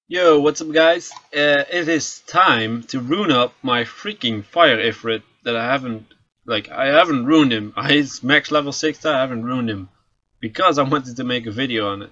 Yo, what's up guys? It is time to rune up my freaking fire ifrit that I haven't ruined him. He's max level 60, I haven't ruined him because I wanted to make a video on it.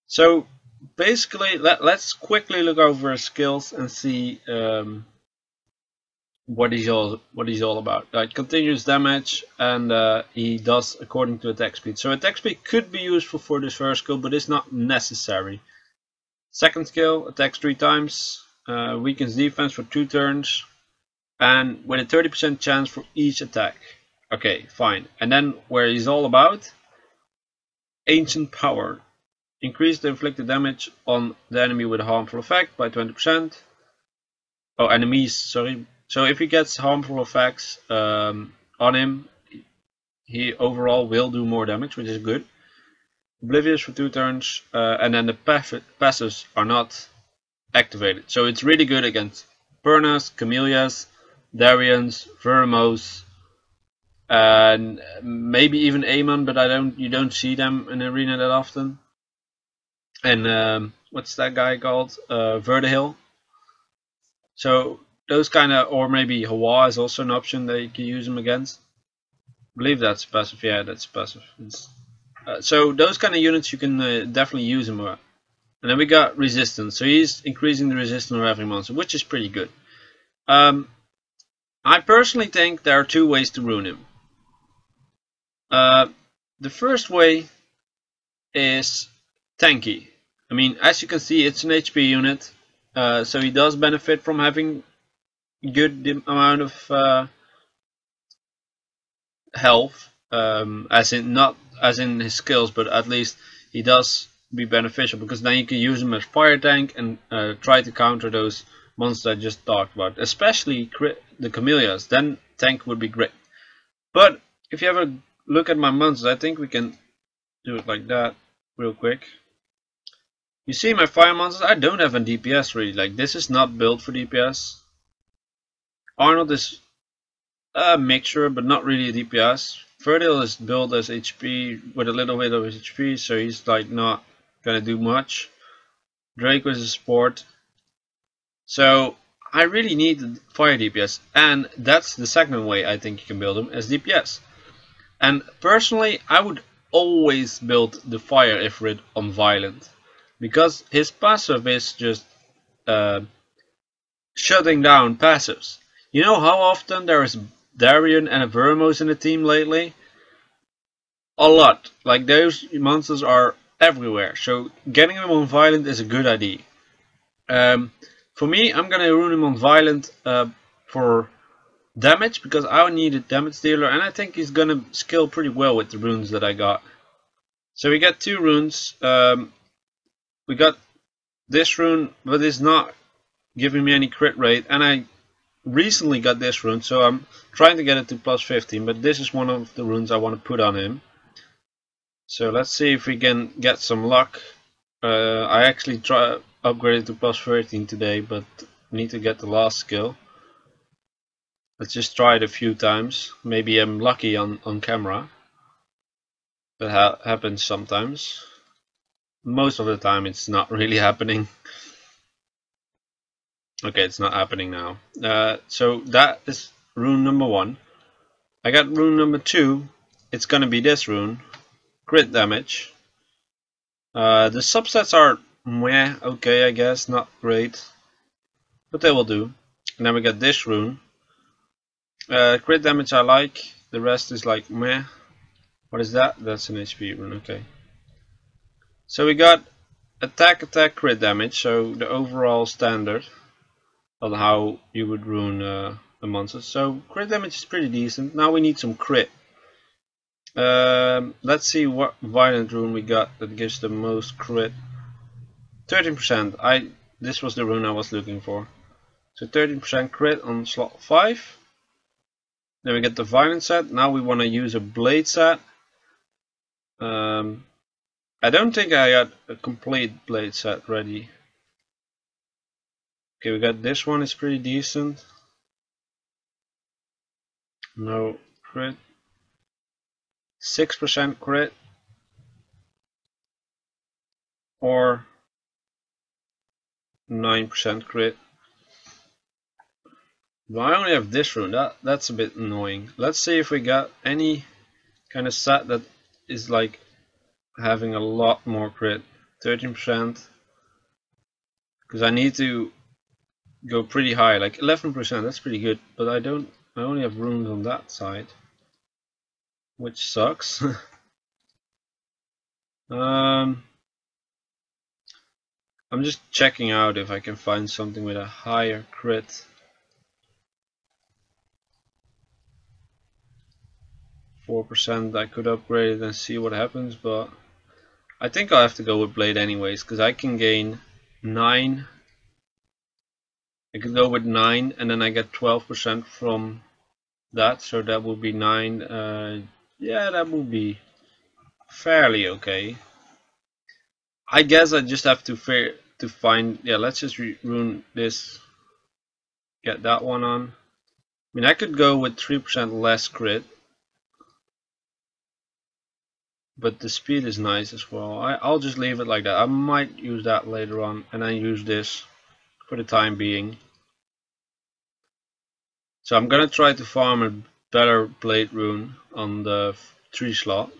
So basically let's quickly look over his skills and see what he's all about. Like continuous damage, and he does according to attack speed. So attack speed could be useful for this first skill, but it's not necessary. Second skill, attacks 3 times, weakens defense for 2 turns, and with a 30% chance for each attack. Okay, fine. And then where he's all about, Ancient Power. Increase the inflicted damage on the enemy with a harmful effect by 20%. Oh, enemies, sorry. So if he gets harmful effects on him, he overall will do more damage, which is good. Oblivious for 2 turns, and then the passives are not activated. So it's really good against Pernas, Camellias, Darians, Vermos, and maybe even Amon, but you don't see them in the arena that often. And what's that guy called? Verdehill. So those kind of, or maybe Hawa is also an option that you can use them against. I believe that's passive. Yeah, that's passive. So those kind of units you can definitely use them with. And then we got resistance. So he's increasing the resistance of every monster, which is pretty good. I personally think there are 2 ways to ruin him. The first way is tanky. I mean, as you can see, it's an HP unit, so he does benefit from having good amount of health, as in not as in his skills, but at least he does be beneficial, because then you can use him as fire tank and try to counter those monsters I just talked about, especially the Camellias. Then tank would be great. But if you have a look at my monsters, I think we can do it like that real quick. You see my fire monsters, I don't have a DPS really. Like, this is not built for DPS. Arnold is a mixture, but not really a DPS. Verdil is built as HP with a little bit of HP, so he's like not gonna do much. Draco is a support. So I really need fire DPS, and that's the second way I think you can build him, as DPS. And personally, I would always build the fire ifrit on violent, because his passive is just shutting down passives. You know how often there is Darian and a Vermos in the team lately? A lot. Like, those monsters are everywhere, so getting him on violent is a good idea. For me, I'm gonna rune him on violent for damage, because I need a damage dealer, and I think he's gonna skill pretty well with the runes that I got. So we got 2 runes. We got this rune, but it's not giving me any crit rate, and I recently got this rune, so I'm trying to get it to plus 15, but this is one of the runes I want to put on him. So let's see if we can get some luck. I actually upgraded to plus 13 today, but need to get the last skill. Let's just try it a few times. Maybe I'm lucky on camera. That happens sometimes. Most of the time it's not really happening. Okay, it's not happening now. So that is rune number 1. I got rune number 2. It's gonna be this rune. Crit damage. The subsets are meh, okay, I guess, not great, but they will do. And then we got this rune. Crit damage I like, the rest is like meh. What is that? That's an HP rune, okay. So we got attack, crit damage, so the overall standard on how you would rune a monster. So crit damage is pretty decent. Now we need some crit. Let's see what violent rune we got that gives the most crit. 13%. This was the rune I was looking for. So 13% crit on slot 5. Then we get the violent set. Now we want to use a blade set. I don't think I got a complete blade set ready. Okay, we got this one, it's pretty decent. No crit. 6% crit. Or 9% crit. But I only have this rune. That's a bit annoying. Let's see if we got any kind of set that is like having a lot more crit. 13%. Because I need to go pretty high, like 11%. That's pretty good. But I only have runes on that side, which sucks. I'm just checking out if I can find something with a higher crit. 4%. I could upgrade it and see what happens, but I think I'll have to go with Blade anyways, because I can gain 9. I could go with 9 and then I get 12% from that, so that would be 9. Yeah, that would be fairly okay. I guess I just have to find. Yeah, let's just rune this. Get that one on. I mean, I could go with 3% less crit, but the speed is nice as well. I'll just leave it like that. I might use that later on, and then use this for the time being. So I'm gonna try to farm a better blade rune on the 3 slot.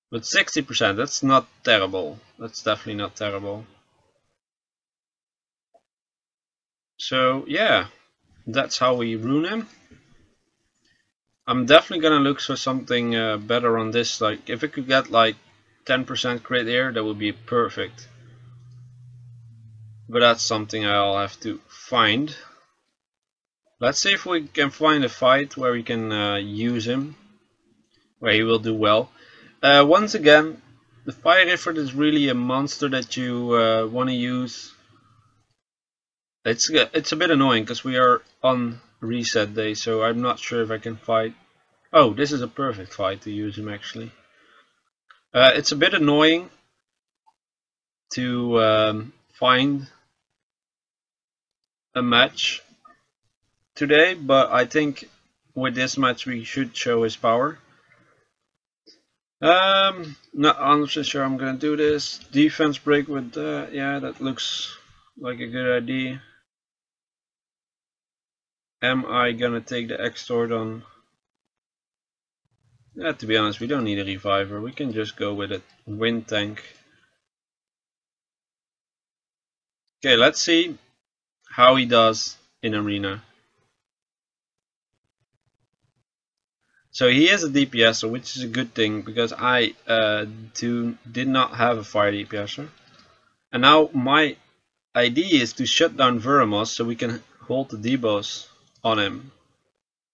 But 60%, that's not terrible. That's definitely not terrible. So yeah, that's how we rune him. I'm definitely gonna look for something better on this. Like if I could get like 10% crit here, that would be perfect. But that's something I'll have to find. Let's see if we can find a fight where we can use him, where he will do well. Once again, the Fire Ifrit is really a monster that you want to use. It's a bit annoying because we are on reset day, so I'm not sure if I can fight. Oh, this is a perfect fight to use him actually. It's a bit annoying to find a match today, but I think with this match we should show his power. Not 100% sure I'm gonna do this. Defense break with yeah, that looks like a good idea. Am I gonna take the extort on? Yeah, to be honest, we don't need a reviver. We can just go with a wind tank. Okay, let's see how he does in arena. So he is a DPSer, which is a good thing because I did not have a fire DPSer. And now my idea is to shut down Veramos so we can hold the debuffs on him.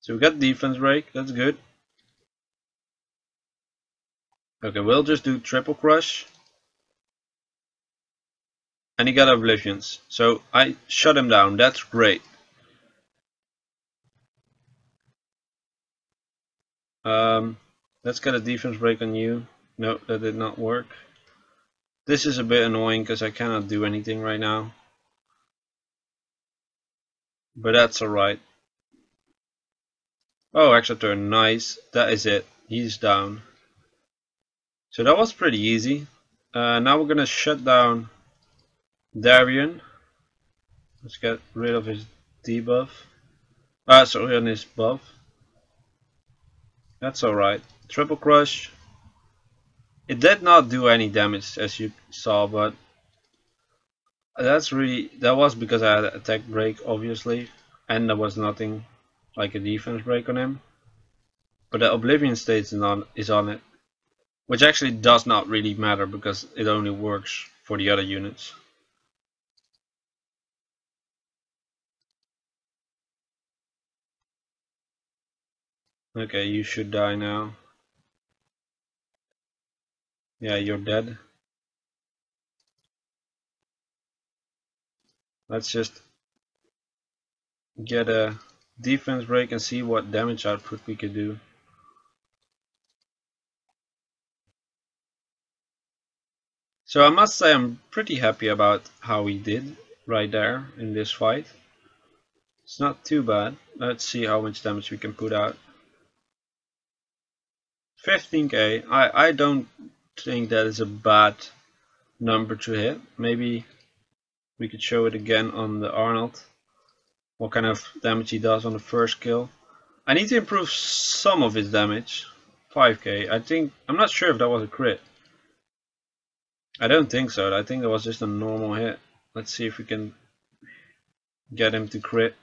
So we got defense break, that's good. Okay, we'll just do triple crush. And he got oblivions. So I shut him down, that's great. Let's get a defense break on you. No, that did not work. This is a bit annoying because I cannot do anything right now. But that's alright. Oh, extra turn, nice. That is it. He's down. So that was pretty easy. Now we're gonna shut down Darion. Let's get rid of his debuff. Sorry, on his buff. That's alright. Triple crush. It did not do any damage as you saw, but that was because I had an attack break obviously, and there was nothing like a defense break on him. But the Oblivion state is on it, which actually does not really matter because it only works for the other units. Okay, you should die now. Yeah, you're dead. Let's just get a defense break and see what damage output we could do. So I must say I'm pretty happy about how we did right there in this fight. It's not too bad. Let's see how much damage we can put out. 15k. I don't think that is a bad number to hit. Maybe we could show it again on the Arnold. What kind of damage he does on the first kill. I need to improve some of his damage. 5k. I'm not sure if that was a crit. I don't think so. I think it was just a normal hit. Let's see if we can get him to crit.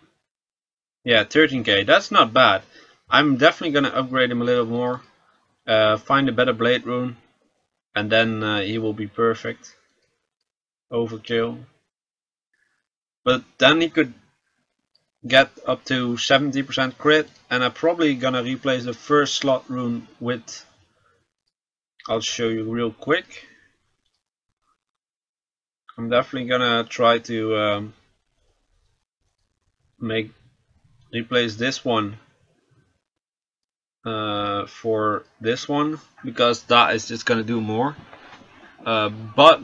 Yeah, 13k. That's not bad. I'm definitely gonna upgrade him a little more. Find a better blade rune, and then he will be perfect. Overkill. But then he could get up to 70% crit, and I'm probably gonna replace the first slot rune with, I'll show you real quick. I'm definitely gonna try to replace this one for this one, because that is just gonna do more. But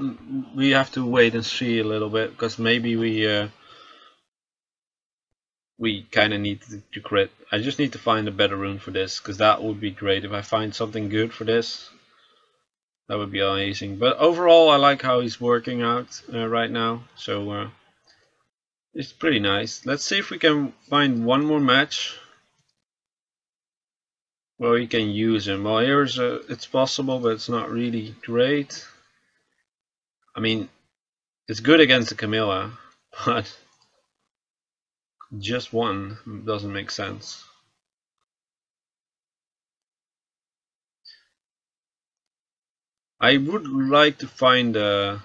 we have to wait and see a little bit, because maybe we kind of need to crit. I just need to find a better rune for this, because that would be great. If I find something good for this, that would be amazing. But overall, I like how he's working out right now, so it's pretty nice. Let's see if we can find one more match where we can use him. Well, here's it's possible, but it's not really great. I mean, it's good against the Camilla, but just one doesn't make sense. I would like to find yeah,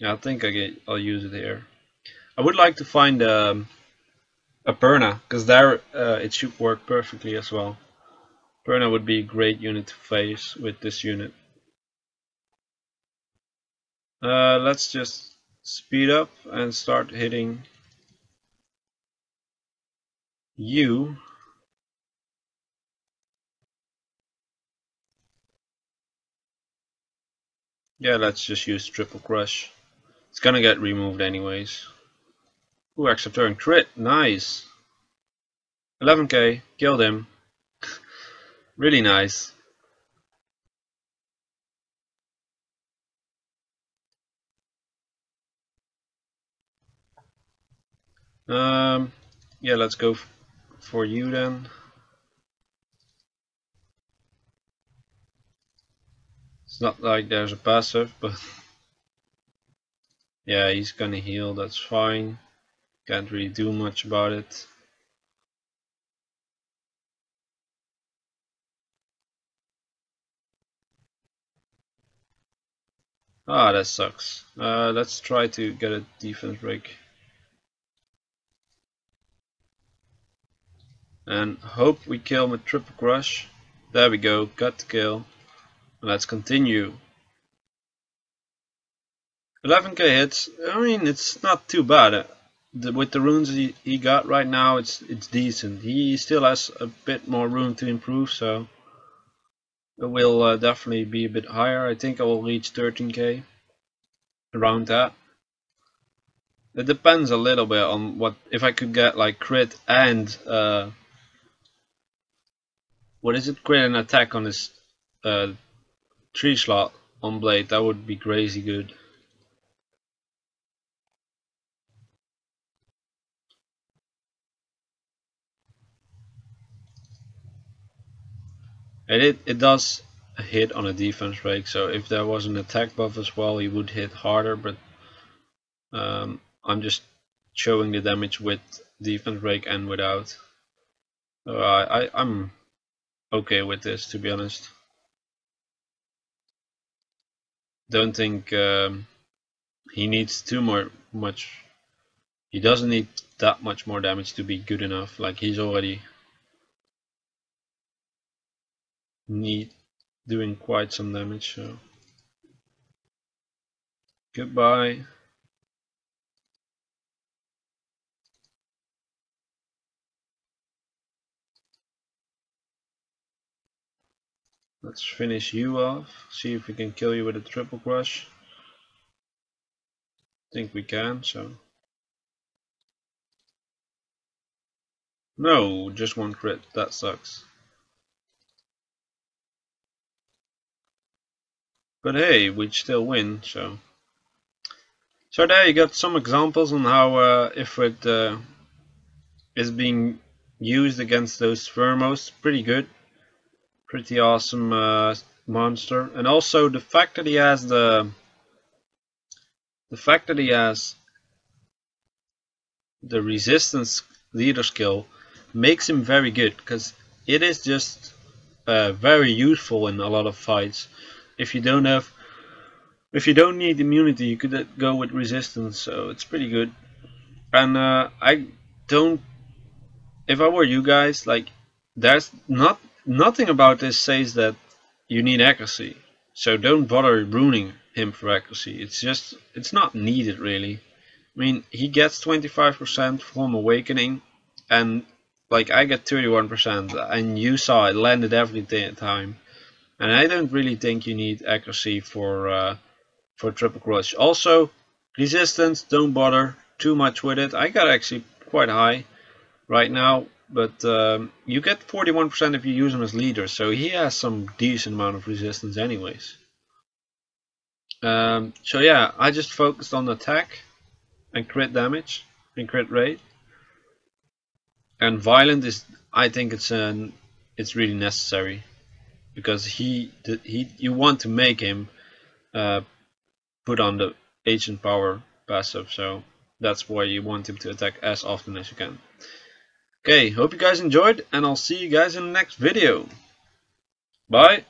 I think I'll use it here. I would like to find a Perna, because there it should work perfectly as well. Perna would be a great unit to face with this unit. Let's just speed up and start hitting you. Yeah, let's just use triple crush. It's gonna get removed anyways. Ooh, extra turn crit, nice. 11k, killed him. Really nice. Yeah, let's go for you then. It's not like there's a passive, but yeah, he's gonna heal, that's fine. Can't really do much about it. Ah, that sucks. Let's try to get a defense break. And hope we kill with triple crush. There we go, got the kill. Let's continue. 11k hits. I mean, it's not too bad. With the runes he got right now, it's decent. He still has a bit more room to improve, so it will definitely be a bit higher. I think I will reach 13k, around that. It depends a little bit on what, if I could get like crit and what is it, crit and attack on this 3 slot on blade. That would be crazy good. And it does hit on a defense break, so if there was an attack buff as well, he would hit harder, but I'm just showing the damage with defense break and without. I'm okay with this, to be honest. Don't think he needs much. He doesn't need that much more damage to be good enough. Like, he's already doing quite some damage, so goodbye. Let's finish you off, see if we can kill you with a triple crush. Think we can, so no, just one crit, that sucks. But hey, we'd still win, so So there you got some examples on how ifrit is being used against those thermos. Pretty good, pretty awesome monster. And also the fact that he has the resistance leader skill makes him very good, because it is just very useful in a lot of fights. If you don't need immunity, you could go with resistance, so it's pretty good. And if I were you guys, like, there's nothing about this says that you need accuracy, so don't bother ruining him for accuracy. It's not needed really. I mean, he gets 25% from awakening, and like I get 31%, and you saw it landed every time. And I don't really think you need accuracy for triple clutch. Also, resistance, don't bother too much with it. I got actually quite high right now, but you get 41% if you use him as leader, so he has some decent amount of resistance anyways. So yeah, I just focused on attack and crit damage and crit rate. And violent is, I think it's really necessary, because you want to make him put on the agent power passive, so that's why you want him to attack as often as you can. Okay, hope you guys enjoyed, and I'll see you guys in the next video. Bye!